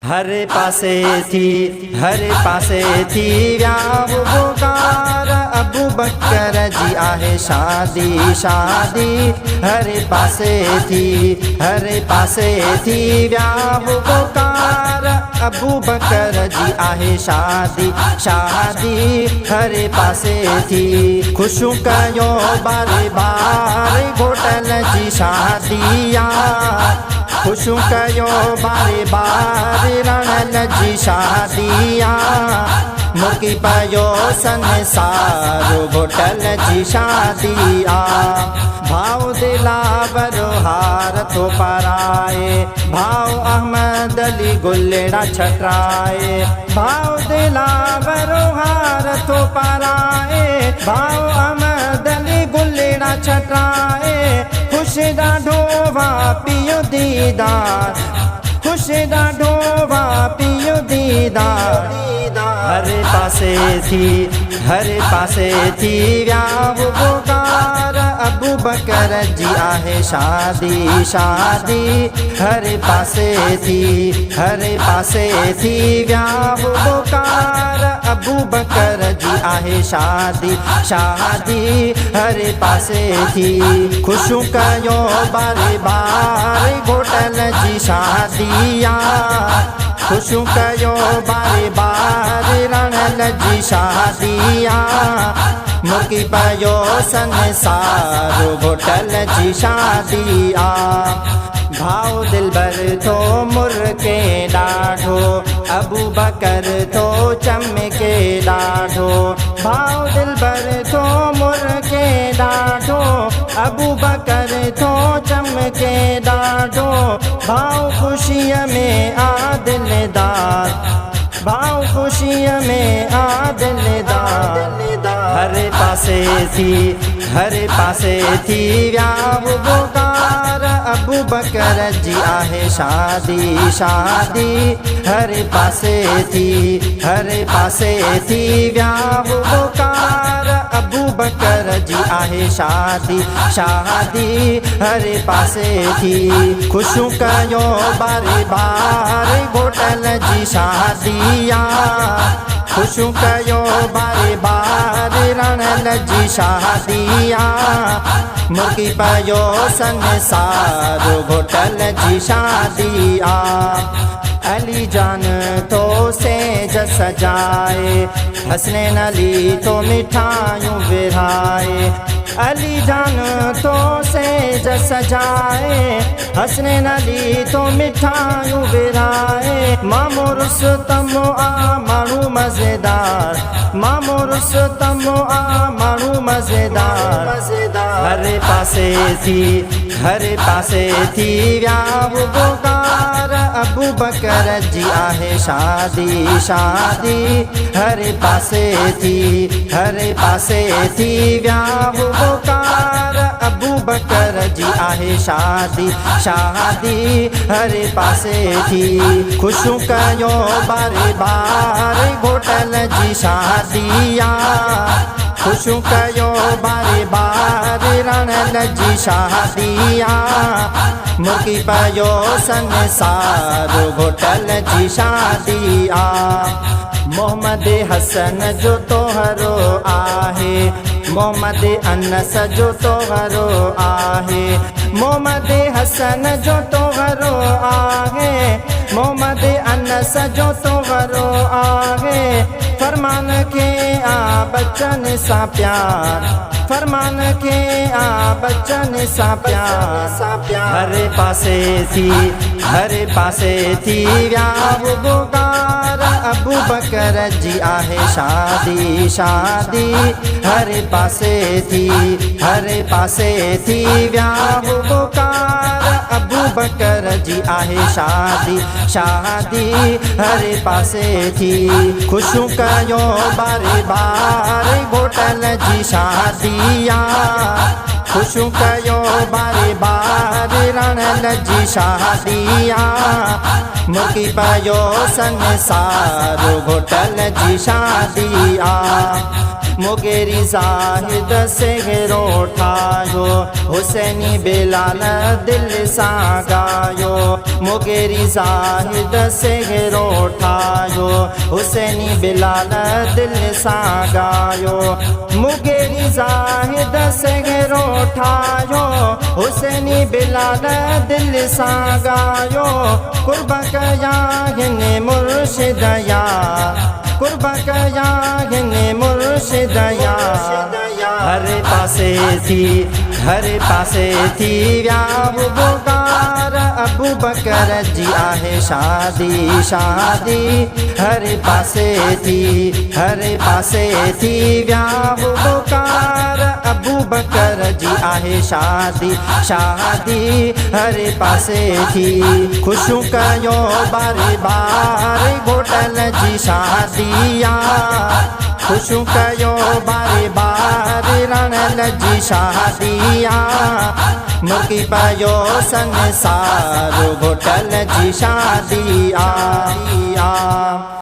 हर पासे थी व्याह पुकार अबू बकर जी आहे शादी शादी। हर पासे थी व्याह पुकार अबू बकर जी आहे शादी शादी। हर पासे थी खुशू कयो बारे बार घोटल जी शादिया। खुशू कयो बारे बार रणल जी शादिया। मुकी पयो संसार घोटल जी शादिया। भाव दिलावरो हार तो पराए भाव अहमद अली गुलेड़ा छटराए। भाव दिलावरो हार तो पराए भाव अहमद अली गुलेड़ा छटराए। खुश ॾाढो वा पियो दीदार खुश ॾाढो वा पियो दीदार। हर पासे थी व्याह पुकार अबू बकर जी आहे शादी शादी। हर पासे थी व्याह पुकार अबू बकर जी आहे शादी शादी। हर पासे थी खुशू कयो बारे बार घोटल जी शादिया। खुशू कयो बारे बार रणल जी शादिया। मुकी पयो संसार घोटल जी शादिया। भाव दिलबर थो मुर्के ॾाढो अबू बकर थो चमके ॾाढो। भाव दिलबर थो मुर्के ॾाढो अबू बकर थो चमके ॾाढो। भाव ख़ुशीअ में आ दिलदार भाव ख़ुशीअ में आ दिलदार। हर पासे थी व्याह पुकार अबू बकर जी आहे शादी शादी। हर पासे थी व्याह पुकार अबू बकर जी आहे शादी शादी। हर पासे थी खुशू कयो बारे बार घोटल जी शादिया। खुशू कयो बारे बार रणल जी शादिया। मुकी पयो संसार घोटल जी शादिया। अली जान तो सेज सजाए हसनैन अली तो मिठाइयों विराए। अली जान तो सेज सजाए हसनैन अली तो मिठाइयों विराए। मामो रुस्तम आ माण्हू मज़ेदार मामो रुस्तम आ माण्हू मज़ेदार। हर पासे थी व्याह पुकार अबू बकर जी आहे शादी शादी। हर पासे थी व्याह पुकार अबू बकर जी आहे शादी शादी। हर पासे थी खुशू कयो बारे बार घोटल जी शादिया। खुशू कयो बारे बार रणल जी शादिया। मुकी पयो संसार घोटल जी शादिया। मोहम्मद हसन जो तोहरो आहे मोहम्मद अनस जो तोहरो आहे। मोहम्मद हसन जो तोहरो आहे मोहम्मद अनस जो तोहरो आहे। फरमान के आ बच्चन सा प्यार फरमान के आ बच्चन सा प्यार। हर पासे थी व्याह पुकार अबू बकर जी आहे शादी शादी। हर पासे थी व्याह पुकार अबू बकर जी आहे शादी शादी। हर पासे थी खुशू कयो बारे बार घोटल जी शादिया। खुशू कयो बारे बार रणल जी शादिया। मुकी पयो संसार घोटल जी शादिया। मुगेरी ज़ाहिद से घेरो ठायो हुसैनी बेलाल दिल सा गायो। मुगेरी ज़ाहिद से घेरो आयो, हुसैनी बिलाल दिल सां गायो। मुगेरी ज़ाहिद सगरो ठायो, हुसैनी बिलाल दिल सां गायो। कुर्ब कया हिन मुर्शिद यार, कुर्ब कया हिन मुर्शिद यार। हर पासे थी, हर पासे थी व्याह पुकार, अबू बकर जी आहे शादी शादी। हर पासे थी, हर पासे थी व्याह पुकार, अबू बकर जी आहे शादी शादी। हर पासे थी खुशू कयो बारे बार, घोटल जी शादिया खुशू कयो बारे बार, रणल जी शादिया। मुर्गी पयो संसार, घोटल जी शादिया।